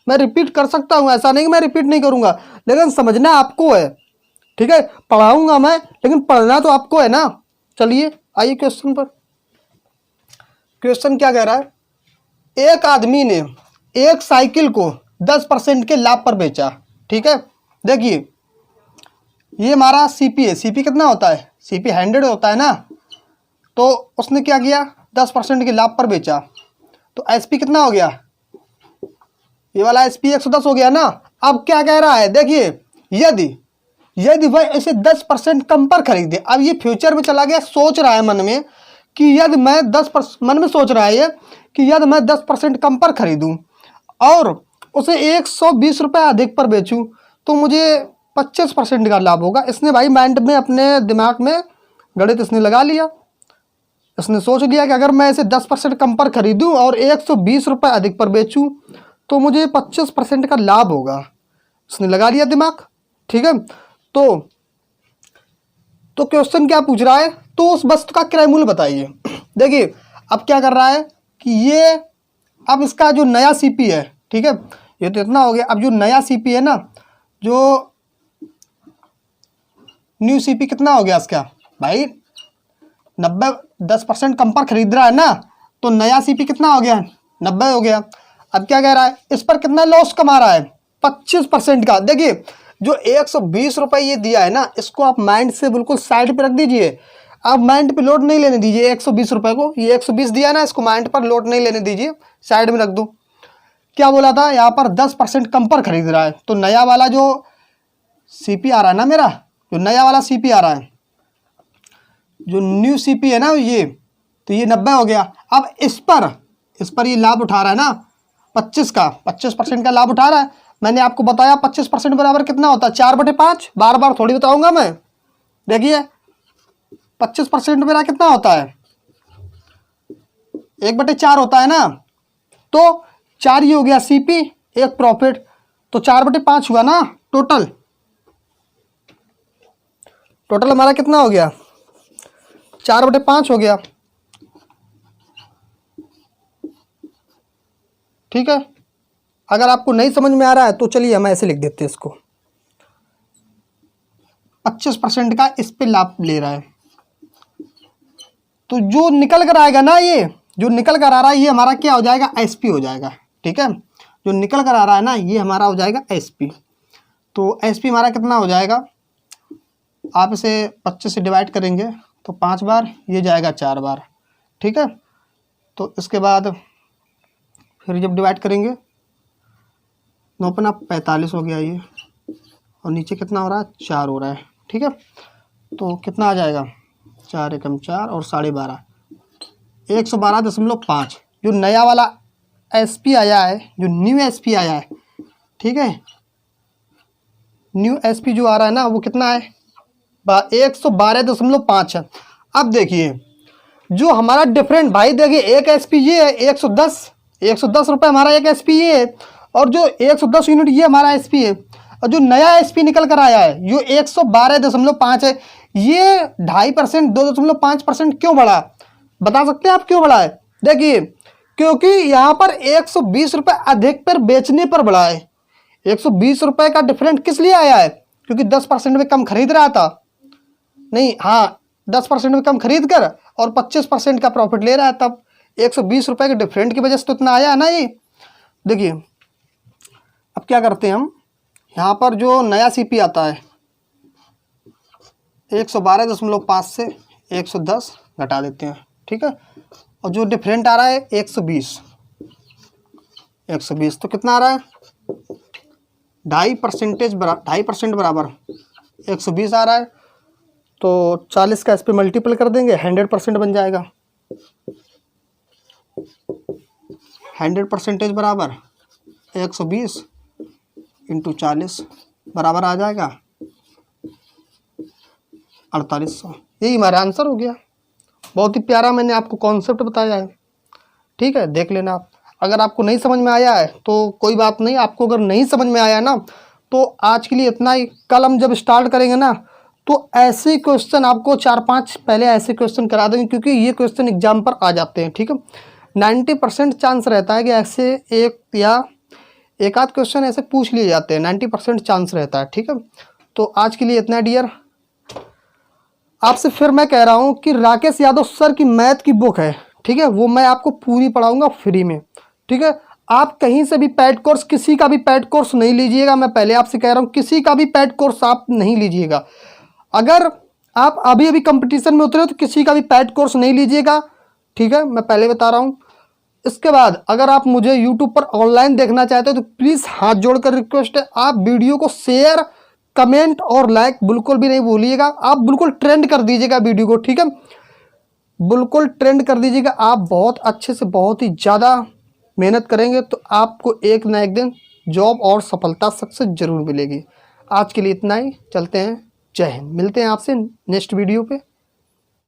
मैं रिपीट कर सकता हूँ, ऐसा नहीं कि मैं रिपीट नहीं करूँगा, लेकिन समझना आपको है। ठीक है, पढ़ाऊँगा मैं लेकिन पढ़ना तो आपको है ना। चलिए आइए क्वेश्चन पर। क्वेश्चन क्या कह रहा है, एक आदमी ने एक साइकिल को 10% के लाभ पर बेचा। ठीक है, देखिए ये हमारा सीपी है, सीपी कितना होता है, सीपी 100 होता है ना, तो उसने क्या किया 10% के लाभ पर बेचा, तो एसपी कितना हो गया, ये वाला एसपी 110 हो गया ना। अब क्या कह रहा है, देखिए यदि वह इसे 10% कम पर खरीदे, अब ये फ्यूचर में चला गया, सोच रहा है मन में कि यदि मैं 10%, मन में सोच रहा है ये कि यदि मैं 10% कम पर खरीदूं और उसे 120 रुपये अधिक पर बेचूं तो मुझे 25% का लाभ होगा। इसने भाई माइंड में, अपने दिमाग में गणित इसने लगा लिया, इसने सोच लिया कि अगर मैं इसे 10% कम पर खरीदूं और 120 रुपये अधिक पर बेचूं तो मुझे 25% का लाभ होगा, इसने लगा लिया दिमाग। ठीक है, तो क्वेश्चन क्या पूछ रहा है, तो उस वस्तु का क्रय मूल्य बताइए। देखिए अब क्या कर रहा है कि ये, अब इसका जो नया सीपी है, ठीक है, ये तो इतना हो गया। अब जो नया सीपी है ना, जो न्यू सीपी कितना हो गया इसका भाई, 10% कम पर खरीद रहा है ना, तो नया सीपी कितना हो गया, 90 हो गया। अब क्या कह रहा है, इस पर कितना लॉस कमा रहा है, 25% का। देखिए जो 120 रुपये ये दिया है ना, इसको आप माइंड से बिल्कुल साइड पे रख दीजिए, आप माइंड पे लोड नहीं लेने दीजिए 120 रुपये को। ये 120 दिया ना, इसको माइंड पर लोड नहीं लेने दीजिए, साइड में रख दो। क्या बोला था, यहाँ पर 10% कम पर खरीद रहा है, तो नया वाला जो सीपी आ रहा है ना मेरा, जो नया वाला सीपी आ रहा है, जो न्यू सीपी है ना ये, तो ये 90 हो गया। अब इस पर ये लाभ उठा रहा है ना 25% का लाभ उठा रहा है। मैंने आपको बताया 25% बराबर कितना होता है, 4/5। बार बार थोड़ी बताऊंगा मैं। देखिए 25% मेरा कितना होता है, 1/4 होता है ना। तो 4 ये हो गया सीपी, 1 प्रॉफिट, तो 4/5 हुआ ना टोटल हमारा कितना हो गया, 4/5 हो गया। ठीक है, अगर आपको नहीं समझ में आ रहा है तो चलिए हम ऐसे लिख देते हैं इसको, 25% का इस पे लाभ ले रहा है। तो जो निकल कर आएगा ना, ये जो निकल कर आ रहा है ये हमारा क्या हो जाएगा, एसपी हो जाएगा। ठीक है, जो निकल कर आ रहा है ना ये हमारा हो जाएगा एसपी। तो एसपी हमारा कितना हो जाएगा, आप इसे 25 से डिवाइड करेंगे तो 5 बार, ये जाएगा 4 बार। ठीक है, तो इसके बाद फिर जब डिवाइड करेंगे 9×45 हो गया ये, और नीचे कितना हो रहा है, 4 हो रहा है। ठीक है, तो कितना आ जाएगा, 4 एकम 4 और 12.5, 112.5। जो नया वाला एसपी आया है, जो न्यू एसपी आया है, ठीक है, न्यू एसपी जो आ रहा है ना वो कितना है, 112.5 है। अब देखिए जो हमारा डिफरेंट, भाई देखिए एक एसपी ये है 110 रुपये हमारा एक एसपी ये है, और जो 110 यूनिट ये हमारा एसपी है। और जो नया एसपी निकल कर आया है जो 112.5 है, ये 2.5%, 2.5% क्यों बढ़ा, बता सकते हैं आप क्यों बढ़ा है? देखिए क्योंकि यहाँ पर 120 रुपये अधिक पर बेचने पर बढ़ा है। 120 रुपये का डिफरेंट किस लिए आया है, क्योंकि 10% में कम खरीद रहा था, नहीं हाँ 10% में कम खरीद कर और 25% का प्रॉफिट ले रहा है, तब 120 रुपये के डिफरेंट की वजह से तो इतना आया है ना ये। देखिए अब क्या करते हैं हम, यहाँ पर जो नया सीपी आता है 112.5 से 110 घटा देते हैं। ठीक है, और जो डिफरेंट आ रहा है 120 तो कितना आ रहा है, 2.5% बराबर 120 आ रहा है। तो 40 का इस पर मल्टीपल कर देंगे, 100% बन जाएगा। 100% बराबर 120 इंटू 40 बराबर आ जाएगा 4800। यही हमारा आंसर हो गया। बहुत ही प्यारा मैंने आपको कॉन्सेप्ट बताया है। ठीक है, देख लेना आप। अगर आपको नहीं समझ में आया है तो कोई बात नहीं, आपको अगर नहीं समझ में आया ना तो आज के लिए इतना ही। कल हम जब स्टार्ट करेंगे ना तो ऐसे क्वेश्चन आपको 4-5 पहले ऐसे क्वेश्चन करा देंगे, क्योंकि ये क्वेश्चन एग्जाम पर आ जाते हैं। ठीक है, 90% चांस रहता है कि ऐसे एक या एक आध क्वेश्चन ऐसे पूछ लिए जाते हैं, 90% चांस रहता है। ठीक है, तो आज के लिए इतना डियर। आपसे फिर मैं कह रहा हूँ कि राकेश यादव सर की मैथ की बुक है, ठीक है, वो मैं आपको पूरी पढ़ाऊँगा फ्री में। ठीक है, आप कहीं से भी पेड कोर्स, किसी का भी पेड कोर्स नहीं लीजिएगा। मैं पहले आपसे कह रहा हूँ किसी का भी पेड कोर्स आप नहीं लीजिएगा। अगर आप अभी अभी कंपटीशन में उतरे हो तो किसी का भी पेड कोर्स नहीं लीजिएगा। ठीक है, मैं पहले बता रहा हूँ। इसके बाद अगर आप मुझे यूट्यूब पर ऑनलाइन देखना चाहते हो तो प्लीज़ हाथ जोड़कर रिक्वेस्ट है, आप वीडियो को शेयर, कमेंट और लाइक बिल्कुल भी नहीं भूलिएगा। आप बिल्कुल ट्रेंड कर दीजिएगा वीडियो को। ठीक है, बिल्कुल ट्रेंड कर दीजिएगा। आप बहुत अच्छे से, बहुत ही ज़्यादा मेहनत करेंगे तो आपको एक ना एक दिन जॉब और सफलता सक्सेस जरूर मिलेगी। आज के लिए इतना ही, चलते हैं। जय हिंद। मिलते हैं आपसे नेक्स्ट वीडियो पे।